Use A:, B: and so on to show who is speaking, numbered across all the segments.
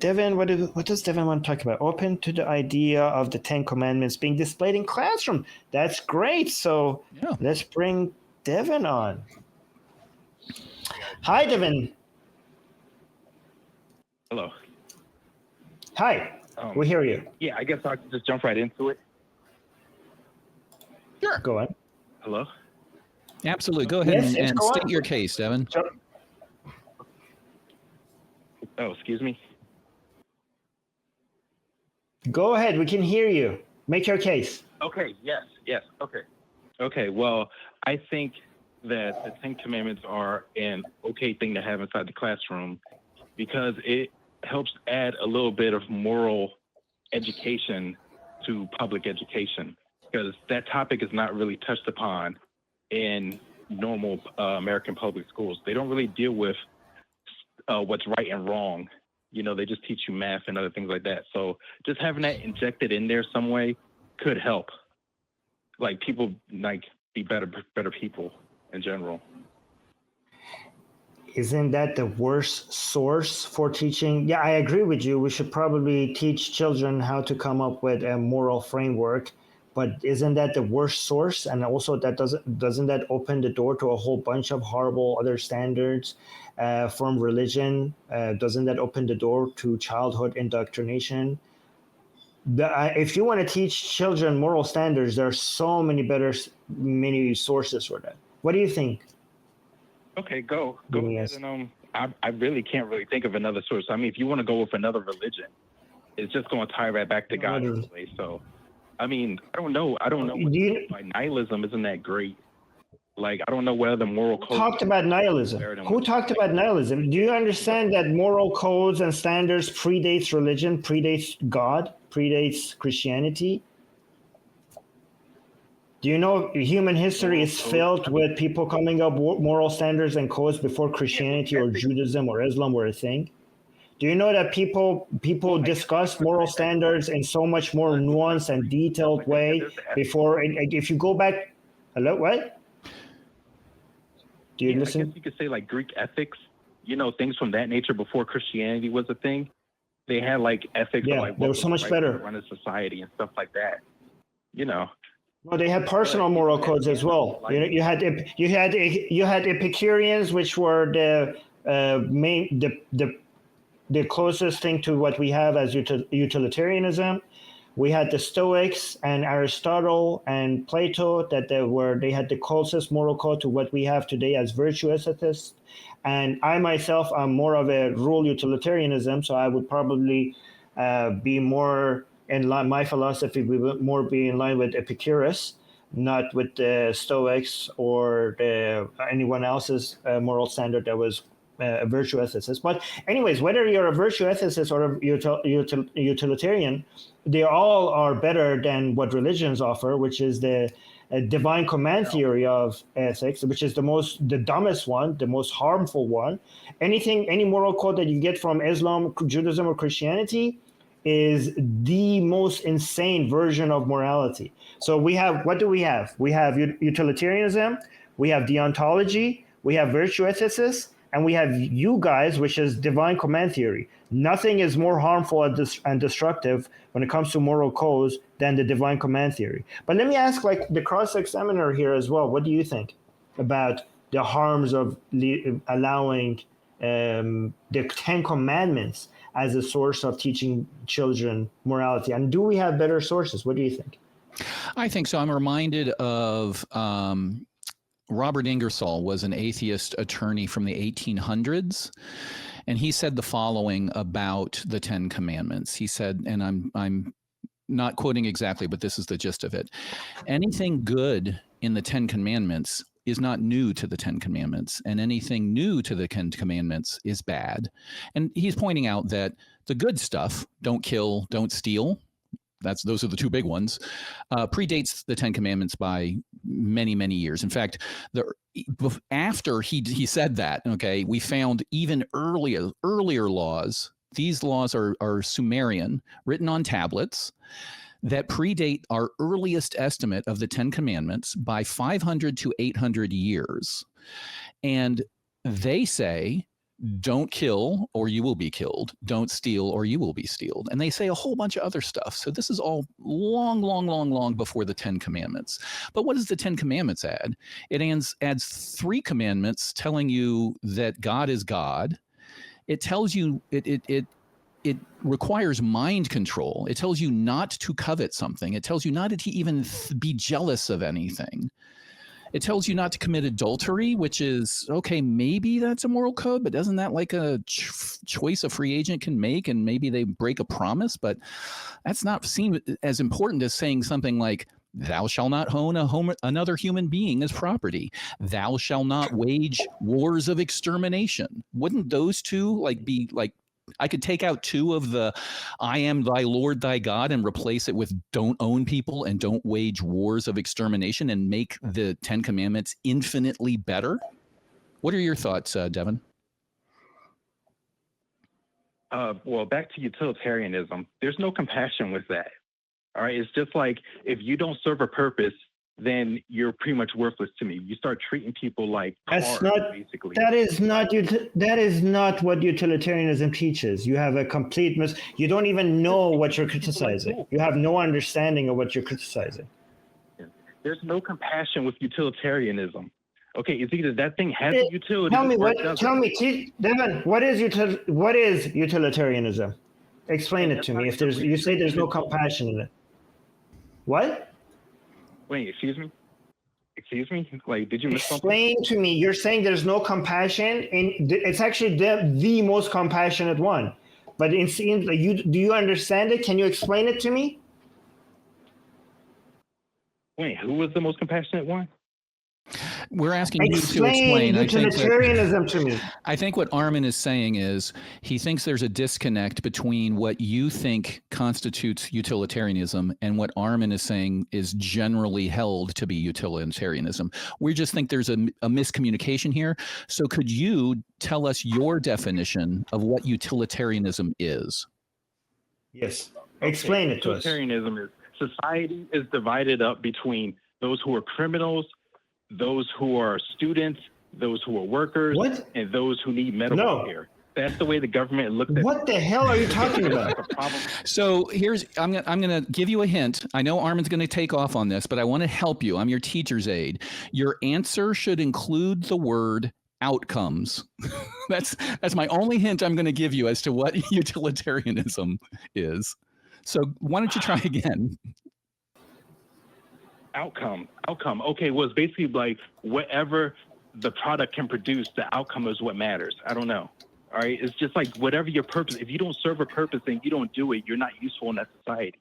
A: Devin, what does Devin want to talk about? Open to the idea of the Ten Commandments being displayed in classroom. That's great. So let's bring Devin on. Hi, Devin.
B: Hello.
A: Hi. We hear you.
B: Yeah, I guess I can just jump right into it.
A: Sure. Go on.
B: Hello.
C: Absolutely. Go ahead and state your case, Devin.
A: Sure.
B: Oh, excuse me.
A: Go ahead. We can hear you. Make your case.
B: Okay. Yes. Okay. Okay. Well, I think that the Ten Commandments are an okay thing to have inside the classroom because it helps add a little bit of moral education to public education, because that topic is not really touched upon in normal American public schools. They don't really deal with what's right and wrong. You know, they just teach you math and other things like that. So just having that injected in there some way could help, like, people like be better people in general.
A: Isn't that the worst source for teaching? Yeah, I agree with you. We should probably teach children how to come up with a moral framework, but isn't that the worst source? And also, that doesn't that open the door to a whole bunch of horrible other standards from religion? Doesn't that open the door to childhood indoctrination? If you want to teach children moral standards, there are so many sources for that. What do you think?
B: Okay, go ahead. And I really can't really think of another source. I mean, if you want to go with another religion, it's just going to tie right back to God anyway. So, I mean, I don't know. Like, nihilism isn't that great. Like, I don't know what other moral codes.
A: Who talked about nihilism? Who talked about nihilism? Do you understand that moral codes and standards predates religion, predates God, predates Christianity? Do you know human history is filled with people coming up with moral standards and codes before Christianity or Judaism or Islam were a thing? Do you know that people discussed moral standards in so much more nuanced and detailed way before? If you go back, hello, what? Do you listen?
B: I guess you could say like Greek ethics, you know, things from that nature before Christianity was a thing. They had like ethics.
A: Yeah,
B: like
A: they were so much better.
B: Run a society and stuff like that. You know.
A: Well, they had personal moral codes as well. You had Epicureans, which were the closest thing to what we have as utilitarianism. We had the Stoics and Aristotle and Plato that they had the closest moral code to what we have today as virtue ethicists. And I myself am more of a rule utilitarianism, so I would probably be more in line. My philosophy would more be in line with Epicurus, not with the Stoics or anyone else's moral standard that was a virtue ethicist. But anyways, whether you're a virtue ethicist or a utilitarian, they all are better than what religions offer, which is the divine command theory of ethics, which is the dumbest one, the most harmful one. Any moral code that you get from Islam, Judaism, or Christianity is the most insane version of morality. So what do we have? We have utilitarianism, we have deontology, we have virtue ethicists, and we have you guys, which is divine command theory. Nothing is more harmful and destructive when it comes to moral codes than the divine command theory. But let me ask, like, the cross-examiner here as well. What do you think about the harms of allowing the Ten Commandments as a source of teaching children morality? And do we have better sources? What do you think?
C: I think so. I'm reminded of Robert Ingersoll was an atheist attorney from the 1800s, and he said the following about the Ten Commandments. He said, and I'm not quoting exactly, but this is the gist of it: anything good in the Ten Commandments is not new to the Ten Commandments, and anything new to the Ten Commandments is bad. And he's pointing out that the good stuff, don't kill, don't steal, those are the two big ones, predates the Ten Commandments by many, many years. In fact, after he said that, okay, we found even earlier laws. These laws are Sumerian, written on tablets, that predate our earliest estimate of the Ten Commandments by 500 to 800 years. And they say don't kill or you will be killed, don't steal or you will be stealed. And they say a whole bunch of other stuff. So this is all long before the 10 Commandments. But what does the 10 Commandments add? It adds 3 commandments telling you that God is God. It tells you, it requires mind control. It tells you not to covet something. It tells you not to even be jealous of anything. It tells you not to commit adultery, which is, okay, maybe that's a moral code, but isn't that like a choice a free agent can make, and maybe they break a promise? But that's not seen as important as saying something like, thou shalt not own another human being as property. Thou shalt not wage wars of extermination. Wouldn't those two be I could take out 2 of the I am thy Lord, thy God, and replace it with don't own people and don't wage wars of extermination and make the 10 Commandments infinitely better? What are your thoughts, Devin?
B: Well, back to utilitarianism. There's no compassion with that. All right. It's just like, if you don't serve a purpose, then you're pretty much worthless to me. You start treating people like cars, basically.
A: That is not what utilitarianism teaches. You have a complete you don't even know what you're criticizing. You have no understanding of what you're criticizing.
B: There's no compassion with utilitarianism. Okay, it's either that thing has a utility.
A: Devin, what is utilitarianism? Explain it to me. If you say there's no compassion in it. What?
B: Wait, excuse me? Like, did you miss something?
A: Explain to me. You're saying there's no compassion, and it's actually the most compassionate one. But it seems like do you understand it? Can you explain it to me?
B: Wait, who was the most compassionate one?
C: We're asking you to explain
A: utilitarianism to me.
C: I think what Armin is saying is he thinks there's a disconnect between what you think constitutes utilitarianism and what Armin is saying is generally held to be utilitarianism. We just think there's a miscommunication here. So could you tell us your definition of what utilitarianism is?
A: Yes. Explain it to us.
B: Utilitarianism is society is divided up between those who are criminals, those who are students, those who are workers, and those who need medical care. That's the way the government looked at it.
A: What the hell are you talking about?
C: So I'm going to give you a hint. I know Armin's going to take off on this, but I want to help you. I'm your teacher's aide. Your answer should include the word outcomes. That's my only hint I'm going to give you as to what utilitarianism is. So why don't you try again?
B: Outcome. Okay, well, it's basically like whatever the product can produce, the outcome is what matters. I don't know. All right, it's just like whatever your purpose. If you don't serve a purpose and you don't do it, you're not useful in that society.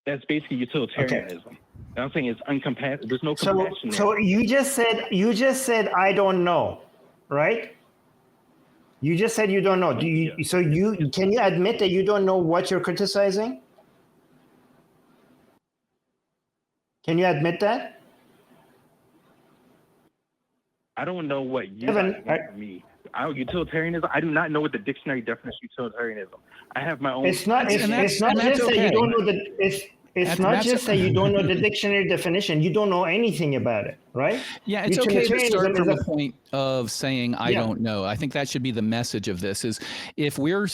B: That's basically utilitarianism. Okay. I'm saying it's uncompassionate. There's no compassion.
A: So you just said I don't know, right? You just said you don't know. Can you admit that you don't know what you're criticizing? Can you admit that?
B: I don't know what you want from me. Utilitarianism. I do not know what the dictionary definition of utilitarianism. I have my own.
A: It's not just that you don't know the. It's not just that you don't know the dictionary definition. You don't know anything about it, right?
C: Yeah, it's okay to start from the point of saying I don't know. I think that should be the message of this. Is if we're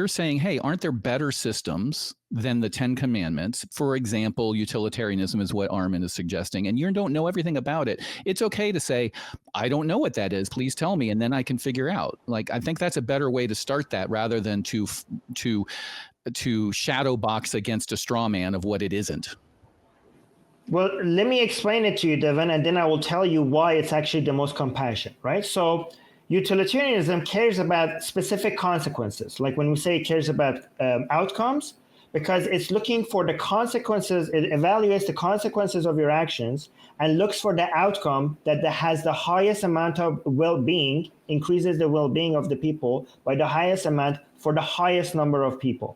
C: saying, hey, aren't there better systems than the 10 Commandments? For example, utilitarianism is what Armin is suggesting, and you don't know everything about it. It's okay to say, I don't know what that is. Please tell me, and then I can figure out. Like, I think that's a better way to start that rather than to shadow box against a straw man of what it isn't.
A: Well, let me explain it to you, Devin, and then I will tell you why it's actually the most compassion, right? So utilitarianism cares about specific consequences. Like when we say it cares about outcomes, because it's looking for the consequences, it evaluates the consequences of your actions and looks for the outcome that has the highest amount of well-being, increases the well-being of the people by the highest amount for the highest number of people.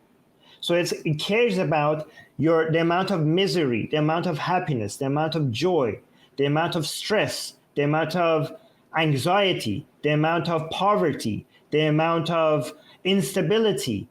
A: So it cares about the amount of misery, the amount of happiness, the amount of joy, the amount of stress, the amount of anxiety, the amount of poverty, the amount of instability,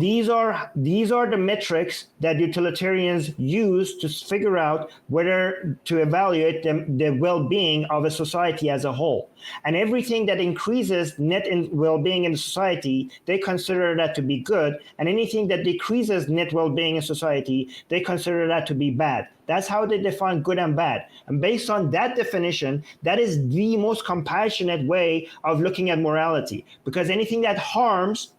A: these are the metrics that utilitarians use to figure out whether to evaluate the well-being of a society as a whole. And everything that increases net well-being in society, they consider that to be good, and anything that decreases net well-being in society, they consider that to be bad. That's how they define good and bad. And based on that definition, that is the most compassionate way of looking at morality, because anything that harms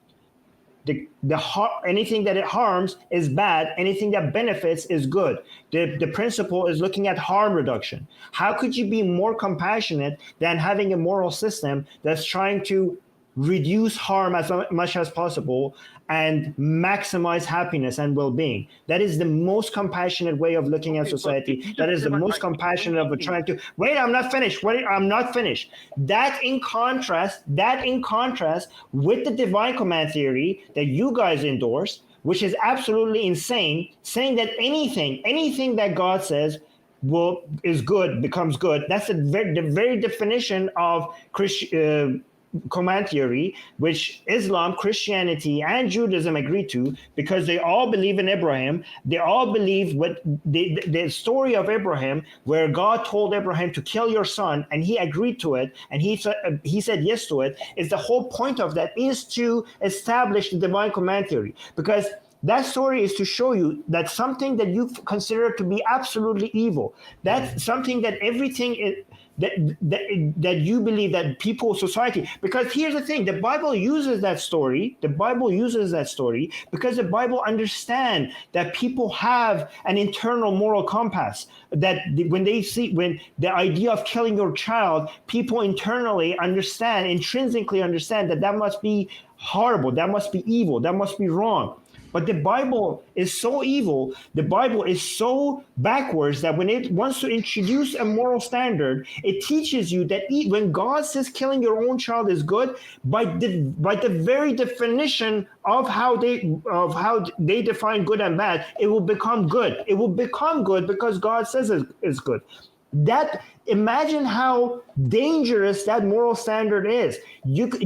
A: anything that it harms is bad. Anything that benefits is good. The principle is looking at harm reduction. How could you be more compassionate than having a moral system that's trying to reduce harm as much as possible and maximize happiness and well-being? That is the most compassionate way of looking at society. That is the most compassionate of trying to wait. I'm not finished. I'm not finished. That in contrast with the divine command theory that you guys endorse, which is absolutely insane, saying that anything that God says is good becomes good. That's the very definition of command theory, which Islam, Christianity, and Judaism agree to, because they all believe in Abraham. They all believe what the story of Abraham, where God told Abraham to kill your son, and he agreed to it, and he said yes to it, is the whole point of that is to establish the divine command theory, because that story is to show you that something that you consider to be absolutely evil, that's something that everything is, that you believe that people, society, because here's the thing, the Bible uses that story because the Bible understands that people have an internal moral compass, that when the idea of killing your child, people intrinsically understand that must be horrible, that must be evil, that must be wrong. But the Bible is so evil, the Bible is so backwards, that when it wants to introduce a moral standard, it teaches you that when God says killing your own child is good, by the very definition of how they define good and bad, it will become good. It will become good because God says it's good. Imagine how dangerous that moral standard is.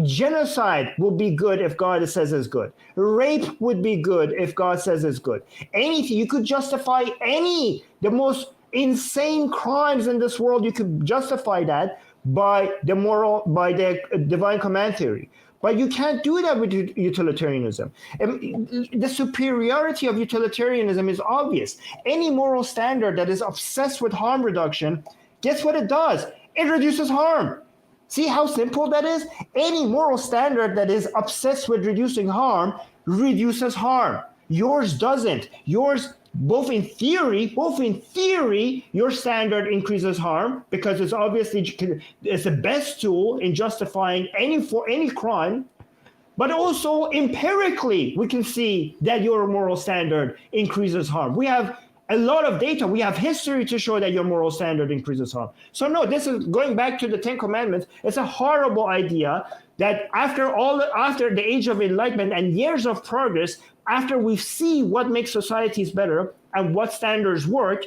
A: Genocide will be good if God says it's good. Rape would be good if God says it's good. Anything, you could justify the most insane crimes in this world, you could justify that by the divine command theory. But you can't do that with utilitarianism. The superiority of utilitarianism is obvious. Any moral standard that is obsessed with harm reduction, guess what it does? It reduces harm. See how simple that is? Any moral standard that is obsessed with reducing harm reduces harm. Yours doesn't. Yours, both in theory, your standard increases harm because it's the best tool in justifying any crime. But also empirically, we can see that your moral standard increases harm. We have a lot of data. We have history to show that your moral standard increases harm. So no, this is going back to the 10 Commandments. It's a horrible idea that after the age of enlightenment and years of progress, after we see what makes societies better and what standards work,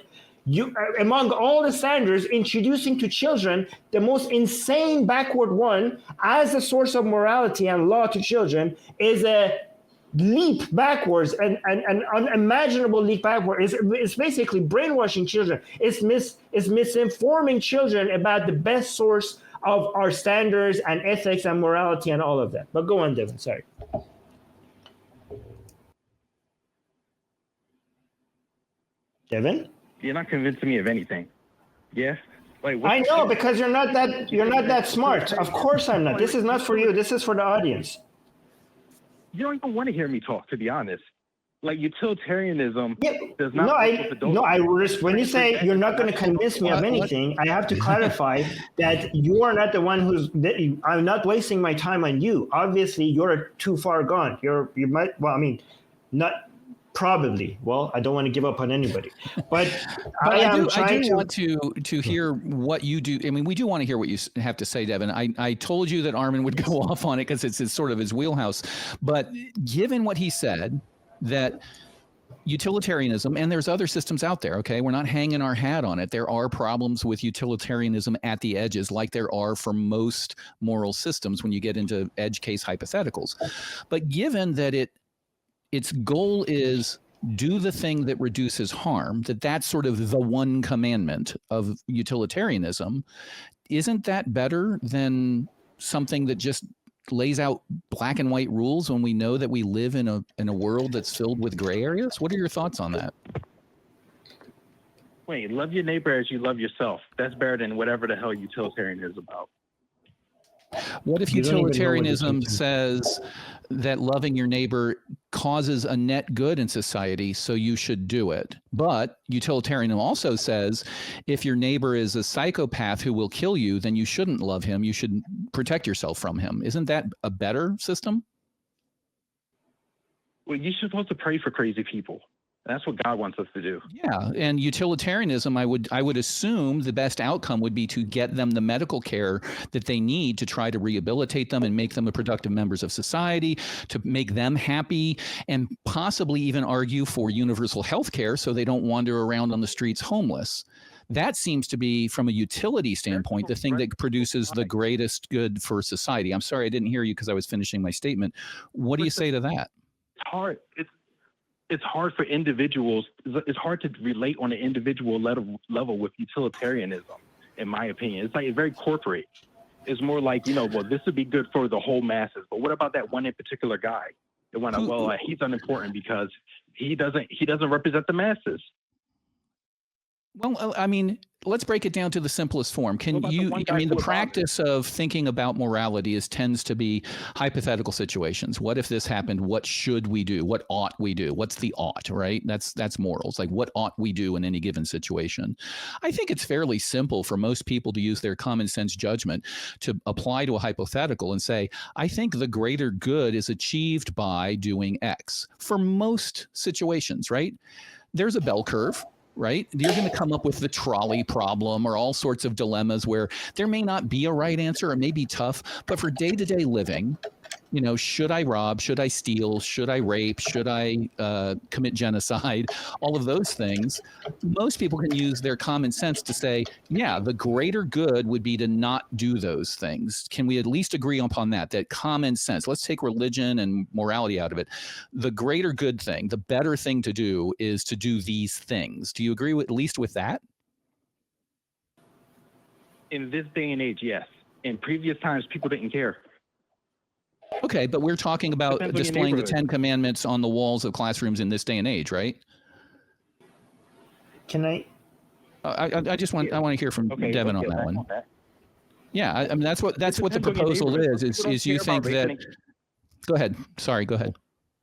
A: among all the standards, introducing to children the most insane backward one as a source of morality and law to children is a leap backwards, an unimaginable leap backwards. It's basically brainwashing children. It's misinforming children about the best source of our standards and ethics and morality and all of that. But go on, Devin, sorry. Devin?
B: You're not convincing me of anything. Yes? Like,
A: I know, because you're not that smart. Of course I'm not. This is not for you. This is for the audience.
B: You don't even want to hear me talk, to be honest. Like, utilitarianism does not.
A: When you say you're not going to convince me of anything, I have to clarify that you are not the one I'm not wasting my time on you. Obviously, you're too far gone. Not probably. Well, I don't want to give up on anybody, but I do
C: want to hear what you do. I mean, we do want to hear what you have to say, Devin. I told you that Armin would go off on it because it's sort of his wheelhouse. But given what he said, that utilitarianism, and there's other systems out there, okay? We're not hanging our hat on it. There are problems with utilitarianism at the edges, like there are for most moral systems when you get into edge case hypotheticals. But given that it its goal is do the thing that reduces harm, that's sort of the one commandment of utilitarianism, isn't that better than something that just lays out black and white rules when we know that we live in a world that's filled with gray areas? What are your thoughts on that?
B: Wait, love your neighbor as you love yourself. That's better than whatever the hell utilitarianism is about.
C: What if utilitarianism says that loving your neighbor causes a net good in society, so you should do it? But utilitarianism also says if your neighbor is a psychopath who will kill you, then you shouldn't love him. You should protect yourself from him. Isn't that a better system?
B: Well, you're supposed to pray for crazy people. That's what God wants us to do.
C: Yeah, and utilitarianism, I would assume the best outcome would be to get them the medical care that they need to try to rehabilitate them and make them productive members of society, to make them happy, and possibly even argue for universal health care so they don't wander around on the streets homeless. That seems to be, from a utility standpoint, the thing that produces the greatest good for society. I'm sorry, I didn't hear you because I was finishing my statement. What do you say to that?
B: It's hard. It's hard for individuals. It's hard to relate on an individual level with utilitarianism, in my opinion. It's like very corporate. It's more like, well, this would be good for the whole masses. But what about that one in particular guy? The one, he's unimportant because he doesn't represent the masses.
C: Well, I mean, let's break it down to the simplest form. The practice of thinking about morality tends to be hypothetical situations. What if this happened? What should we do? What ought we do? What's the ought, right? That's morals. Like, what ought we do in any given situation? I think it's fairly simple for most people to use their common sense judgment to apply to a hypothetical and say, I think the greater good is achieved by doing X. For most situations, right? There's a bell curve. Right? You're going to come up with the trolley problem or all sorts of dilemmas where there may not be a right answer. It may be tough, but for day-to-day living, should I rob? Should I steal? Should I rape? Should I commit genocide? All of those things. Most people can use their common sense to say, yeah, the greater good would be to not do those things. Can we at least agree upon that common sense? Let's take religion and morality out of it. The greater good thing, the better thing to do is to do these things. Do you agree at least with that?
B: In this day and age, yes. In previous times, people didn't care.
C: Okay, but we're talking about displaying the 10 Commandments on the walls of classrooms in this day and age, right?
A: Can I?
C: I want to hear from Devin on that one. Yeah, I mean that's what the proposal is you think that. Go ahead. Sorry, go ahead.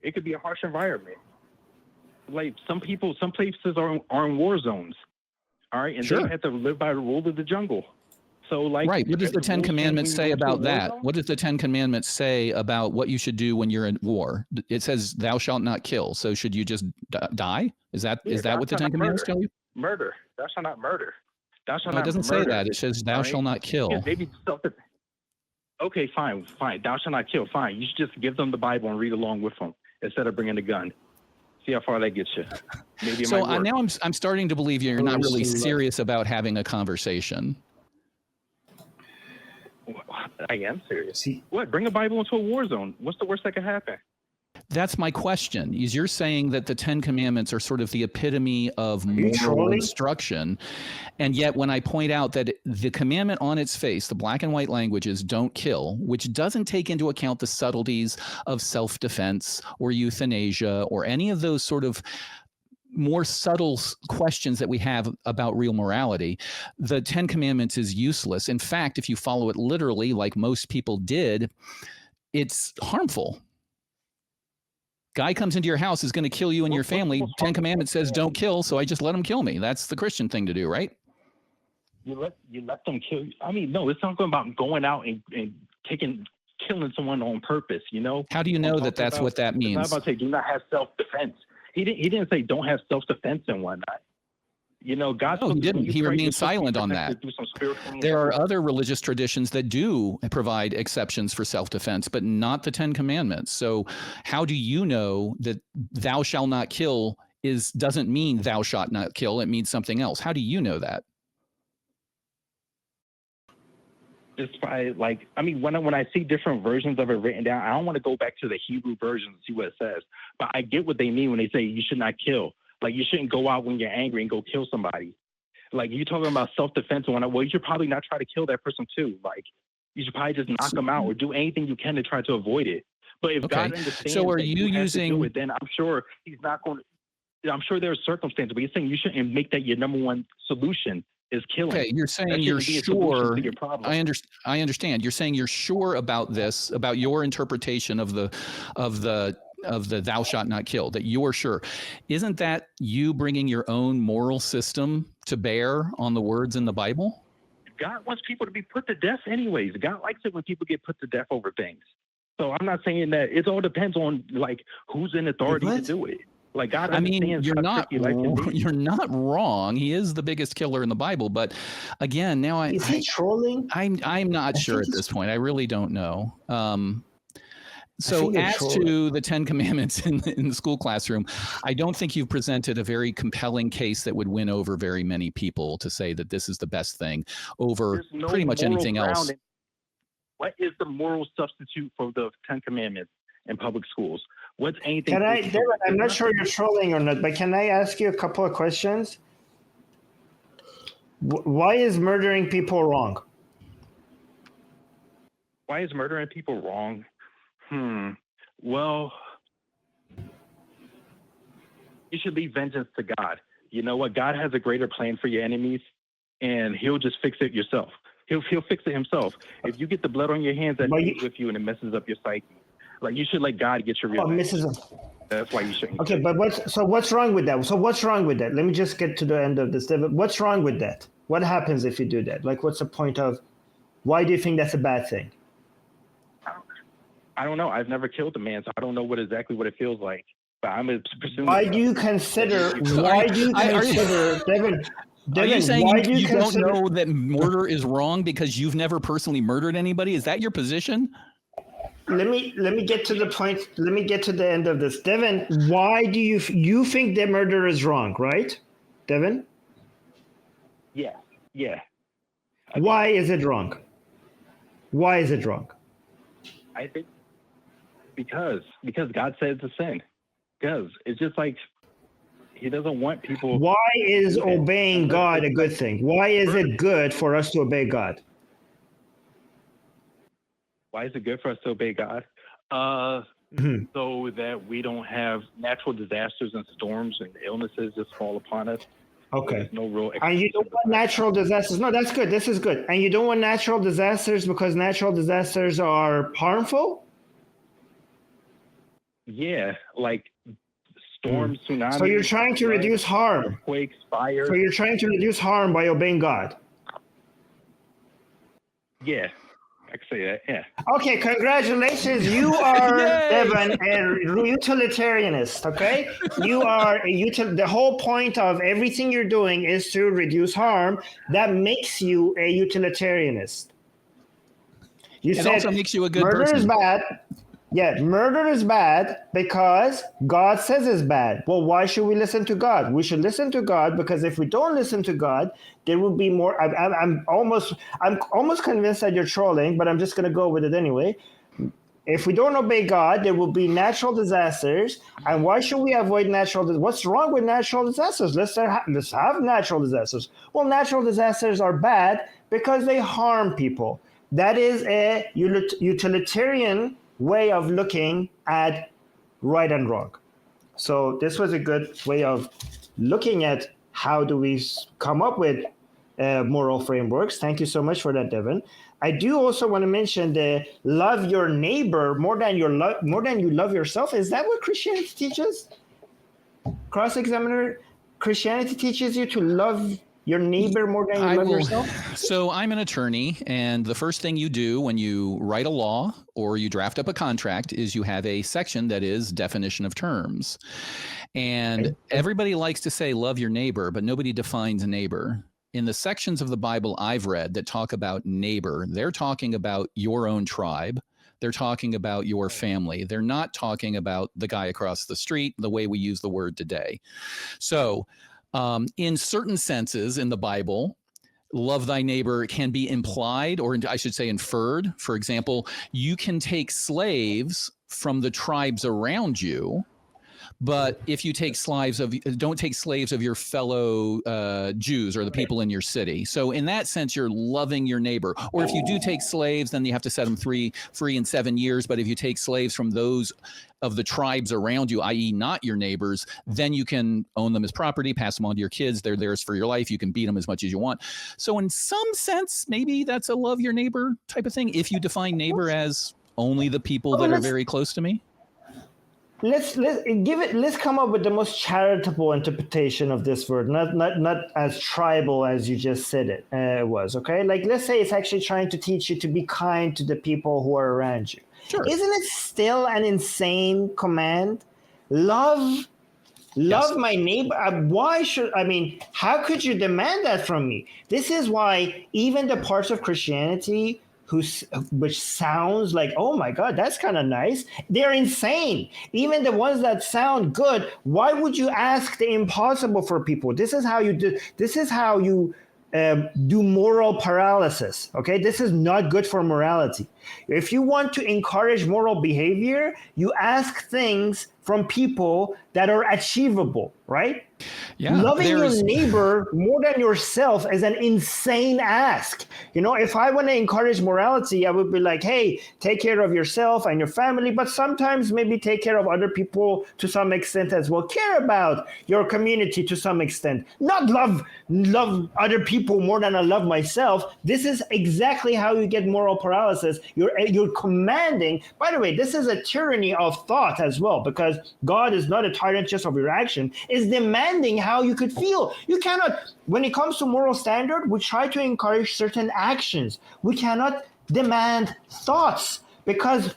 B: It could be a harsh environment. Like some places are in war zones. All right, and they have to live by the rule of the jungle. So, right.
C: What does the 10 Commandments say about that? What does the 10 Commandments say about what you should do when you're in war? It says, "Thou shalt not kill." So, should you just die? Is that what the 10 Commandments tell you?
B: Murder. Thou shalt not murder. Thou shalt not.
C: It doesn't say that. It says, "Thou shalt not kill."
B: Yeah, maybe okay, fine. Thou shalt not kill. Fine. You should just give them the Bible and read along with them instead of bringing a gun. See how far that gets you. Maybe. So
C: now I'm starting to believe you're not really serious about having a conversation.
B: I am serious. What? Bring a Bible into a war zone. What's the worst that could happen?
C: That's my question. Is you're saying that the 10 Commandments are sort of the epitome of moral instruction, and yet when I point out that the commandment on its face, the black and white language is "don't kill," which doesn't take into account the subtleties of self-defense or euthanasia or any of those sort of more subtle questions that we have about real morality, the 10 Commandments is useless. In fact, if you follow it literally, like most people did, it's harmful. Guy comes into your house, is going to kill you and your family. 10 Commandments says don't kill, so I just let him kill me. That's the Christian thing to do, right?
B: You let them kill you. I mean, no, it's not about going out and killing someone on purpose,
C: How do you know that that's what that means?
B: It's not about saying do not have self-defense. He didn't say don't have self-defense and whatnot. God.
C: No, he didn't. He remained silent on that. There are other religious traditions that do provide exceptions for self-defense, but not the 10 Commandments. So how do you know that "thou shalt not kill" doesn't mean "thou shalt not kill"? It means something else. How do you know that?
B: just by like, I mean, when I see different versions of it written down, I don't want to go back to the Hebrew version and see what it says. But I get what they mean when they say you should not kill. Like, you shouldn't go out when you're angry and go kill somebody. Like, you're talking about self-defense. Well, you should probably not try to kill that person too. Like, you should probably just knock them out or do anything you can to try to avoid it. But if God understands
C: so are
B: that
C: you
B: have
C: using
B: to do it, then I'm sure he's not going to. I'm sure there are circumstances, but you're saying you shouldn't make that your number one solution is killing.
C: Okay, you're saying you're sure. I understand. You're saying you're sure about this, about your interpretation of the thou shalt not kill, that you're sure. Isn't that you bringing your own moral system to bear on the words in the Bible?
B: God wants people to be put to death anyways. God likes it when people get put to death over things. So I'm not saying that. It all depends on like who's in authority to do it. Like, God understands.
C: You're not wrong. He is the biggest killer in the Bible, but again, now
A: is he trolling?
C: I'm not sure at this point. I really don't know. So as
A: trolling.
C: to the 10 Commandments in the school classroom, I don't think you've presented a very compelling case that would win over very many people to say that this is the best thing over pretty much anything else.
B: What is the moral substitute for the 10 Commandments in public schools? What's anything?
A: David, I'm not sure you're trolling or not, but can I ask you a couple of questions? Why is murdering people wrong?
B: Why is murdering people wrong? Well, you should leave vengeance to God. You know what? God has a greater plan for your enemies, and he'll just fix it yourself. He'll fix it himself. If you get the blood on your hands, that stays with you and it messes up your psyche. Like, you should let God get your real. That's why you shouldn't.
A: Okay, but what's wrong with that? So what's wrong with that? Let me just get to the end of this. What's wrong with that? What happens if you do that? Like, what's the point of? Why do you think that's a bad thing?
B: I don't know. I've never killed a man, so I don't know exactly what it feels like. But I'm presuming.
A: Why do you consider? Devin?
C: Are you saying you don't know that murder is wrong because you've never personally murdered anybody? Is that your position?
A: Let me get to the point. Let me get to the end of this. Devin, why do you think that murder is wrong, right? Devin?
B: Yeah.
A: Why is it wrong? Why is it wrong?
B: I think because God said it's a sin. Because it's just like he doesn't want people.
A: Why is obeying God a good thing? Why is it good for us to obey God?
B: Why is it good for us to obey God? So that we don't have natural disasters and storms and illnesses just fall upon us.
A: Okay.
B: There's no real.
A: And you don't want natural disasters. No, that's good. This is good. And you don't want natural disasters because natural disasters are harmful?
B: Yeah, like storms, tsunamis.
A: So you're trying to reduce harm.
B: Earthquakes, fires.
A: So you're trying to reduce harm by obeying God.
B: Yeah, I can say that. Yeah.
A: Okay, congratulations. You are, Devin, a utilitarianist, okay? You are the whole point of everything you're doing is to reduce harm. That makes you a utilitarianist. You said
C: also makes you a good
A: murder
C: person.
A: Is bad. Yeah, murder is bad because God says it's bad. Well, why should we listen to God? We should listen to God because if we don't listen to God, there will be more. I'm almost convinced that you're trolling, but I'm just going to go with it anyway. If we don't obey God, there will be natural disasters. And why should we avoid natural disasters? What's wrong with natural disasters? Let's have natural disasters. Well, natural disasters are bad because they harm people. That is a utilitarian way of looking at right and wrong. So this was a good way of looking at how do we come up with moral frameworks. Thank you so much for that, Devin. I do also want to mention the love your neighbor more than you love yourself. Is that what Christianity teaches? Cross-examiner, Christianity teaches you to love your neighbor more than you love yourself?
C: So I'm an attorney, and the first thing you do when you write a law or you draft up a contract is you have a section that is definition of terms. And everybody likes to say love your neighbor, but nobody defines neighbor. In the sections of the Bible I've read that talk about neighbor, they're talking about your own tribe. They're talking about your family. They're not talking about the guy across the street, the way we use the word today. So in certain senses in the Bible, love thy neighbor can be implied, or I should say inferred. For example, you can take slaves from the tribes around you, but if you take don't take slaves of your fellow Jews or the people in your city. So in that sense, you're loving your neighbor. Or if you do take slaves, then you have to set them free in 7 years. But if you take slaves from those of the tribes around you, i.e. not your neighbors, then you can own them as property, pass them on to your kids. They're theirs for your life. You can beat them as much as you want. So in some sense, maybe that's a love your neighbor type of thing. If you define neighbor as only the people that are very close to me.
A: Let's come up with the most charitable interpretation of this word, not as tribal as you just said it was. Okay, like let's say it's actually trying to teach you to be kind to the people who are around you. Sure. Isn't it still an insane command? Love my neighbor. How could you demand that from me? This is why even the parts of Christianity which sounds like, oh my God, that's kind of nice, they're insane. Even the ones that sound good, why would you ask the impossible for people? This is how you do moral paralysis. Okay, this is not good for morality. If you want to encourage moral behavior, you ask things from people that are achievable, right? Yeah, loving your neighbor more than yourself is an insane ask. If I want to encourage morality, I would be like, hey, take care of yourself and your family, but sometimes maybe take care of other people to some extent as well. Care about your community to some extent. Not love other people more than I love myself. This is exactly how you get moral paralysis. You're commanding. By the way, this is a tyranny of thought as well, because God is not a tyrant just of your action. It's demanding how you could feel. You cannot, when it comes to moral standard, we try to encourage certain actions. We cannot demand thoughts, because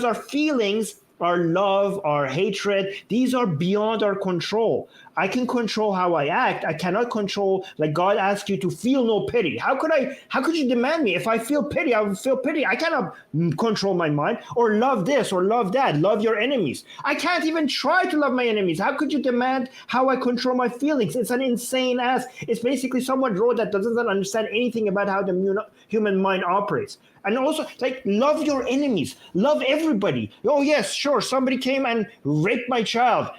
A: our feelings, our love, our hatred, these are beyond our control. I can control how I act. I cannot control, like God asked you to feel no pity. How could you demand me? If I feel pity, I will feel pity. I cannot control my mind, or love this or love that, love your enemies. I can't even try to love my enemies. How could you demand how I control my feelings? It's an insane ask. It's basically someone wrote that doesn't understand anything about how the human mind operates. And also, like, love your enemies. Love everybody. Oh, yes, sure. Somebody came and raped my child.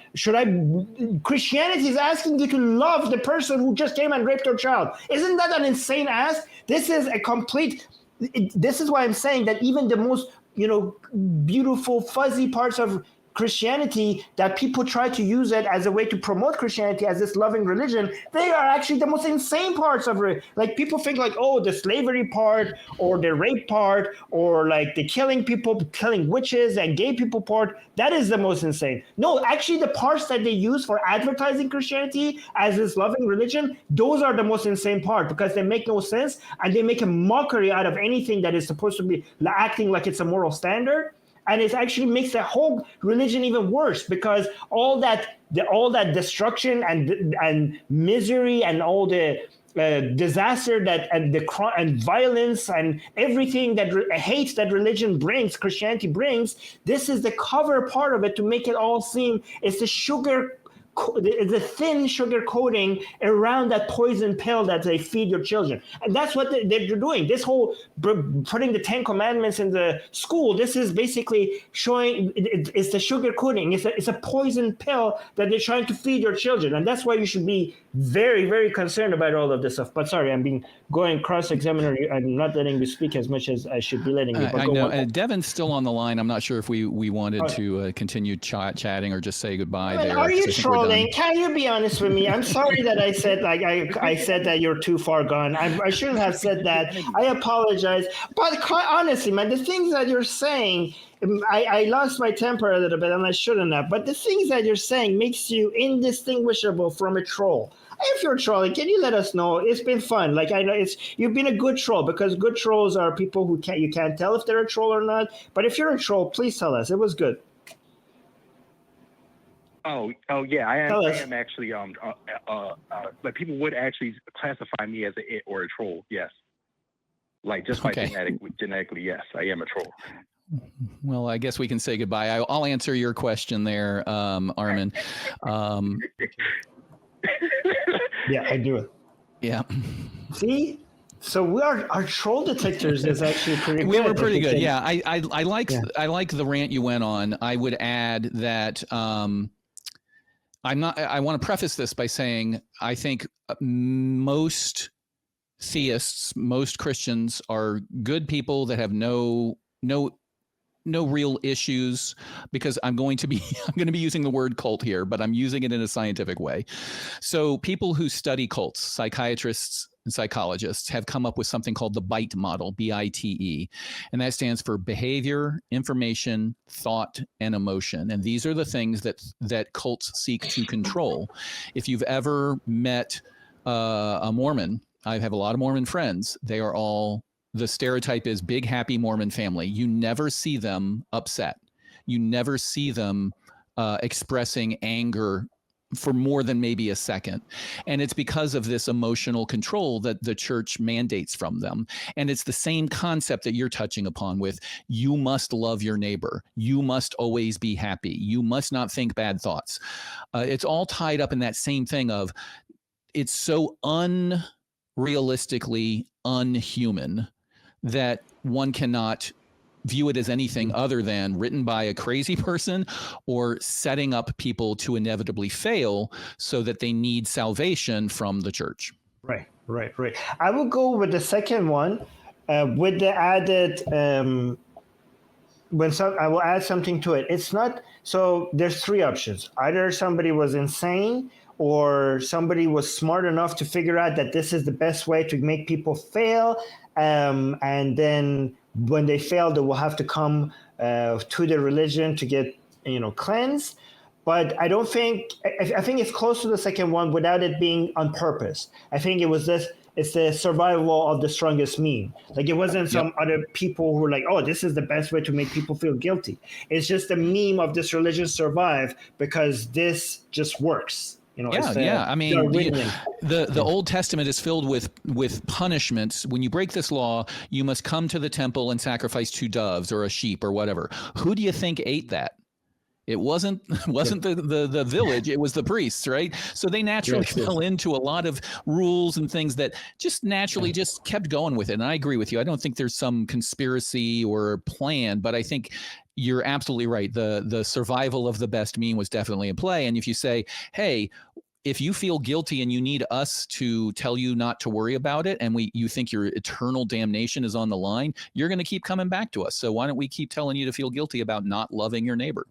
A: Christianity is asking you to love the person who just came and raped your child. Isn't that an insane ask? This is why I'm saying that even the most, beautiful, fuzzy parts of Christianity, that people try to use it as a way to promote Christianity as this loving religion, they are actually the most insane parts of it. Like, people think like, oh, the slavery part, or the rape part, or like the killing witches and gay people part, that is the most insane. No, actually the parts that they use for advertising Christianity as this loving religion, those are the most insane part, because they make no sense and they make a mockery out of anything that is supposed to be acting like it's a moral standard. And it actually makes the whole religion even worse, because all that destruction and misery and all the disaster and violence and everything that hate that religion brings, Christianity brings, this is the cover part of it to make it all seem it's the thin sugar coating around that poison pill that they feed your children. And that's what they're doing. This whole putting the 10 commandments in the school, this is basically showing it's the sugar coating. It's a poison pill that they're trying to feed your children. And that's why you should be very, very concerned about all of this stuff. But sorry, I'm going cross-examiner. I'm not letting you speak as much as I should be letting you.
C: I know. Devin's still on the line. I'm not sure if we wanted to continue chatting or just say gogoodbye there.
A: Are you trolling? Can you be honest with me? I'm sorry that I said I said that you're too far gone. I shouldn't have said that. I apologize. But honestly, man, the things that you're saying, I lost my temper a little bit, and I shouldn't have. But the things that you're saying makes you indistinguishable from a troll. If you're trolling, can you let us know? It's been fun. Like, I know you've been a good troll, because good trolls are people who you can't tell if they're a troll or not. But if you're a troll, please tell us. It was good.
B: Oh yeah, I am actually like, people would actually classify me as a troll. Yes, like just by genetically, yes, I am a troll.
C: Well, I guess we can say goodbye. I'll answer your question there, Armin.
A: Yeah, I do it.
C: Yeah.
A: See, so our troll detectors is actually pretty good.
C: We were pretty good.
A: Can,
C: Yeah. I like the rant you went on. I would add that I want to preface this by saying I think most theists, most Christians are good people that have no real issues, because I'm going to be using the word cult here, but I'm using it in a scientific way. So people who study cults, psychiatrists and psychologists, have come up with something called the BITE model, BITE, and that stands for behavior, information, thought, and emotion. And these are the things that cults seek to control. If you've ever met a Mormon, I have a lot of Mormon friends. They are all, the stereotype is big, happy Mormon family. You never see them upset. You never see them expressing anger for more than maybe a second. And it's because of this emotional control that the church mandates from them. And it's the same concept that you're touching upon with, you must love your neighbor. You must always be happy. You must not think bad thoughts. It's all tied up in that same thing of, it's so unrealistically unhuman that one cannot view it as anything other than written by a crazy person or setting up people to inevitably fail so that they need salvation from the church.
A: Right. I will go with the second one with the added, I will add something to it. It's not, so there's three options. Either somebody was insane, or somebody was smart enough to figure out that this is the best way to make people fail. And then when they fail, they will have to come to the religion to get, cleansed. But I don't think, I think it's close to the second one without it being on purpose. I think it's the survival of the strongest meme. Like, it wasn't some other people who were like, oh, this is the best way to make people feel guilty. It's just the meme of this religion survive because this just works.
C: I mean, the Old Testament is filled with punishments. When you break this law, you must come to the temple and sacrifice 2 doves or a sheep or whatever. Who do you think ate that? It wasn't the village. It was the priests, right? So they naturally fell into a lot of rules and things that just naturally just kept going with it. And I agree with you. I don't think there's some conspiracy or plan, but I think you're absolutely right. The survival of the best meme was definitely in play. And if you say, hey, if you feel guilty and you need us to tell you not to worry about it, and you think your eternal damnation is on the line, you're going to keep coming back to us. So why don't we keep telling you to feel guilty about not loving your neighbor?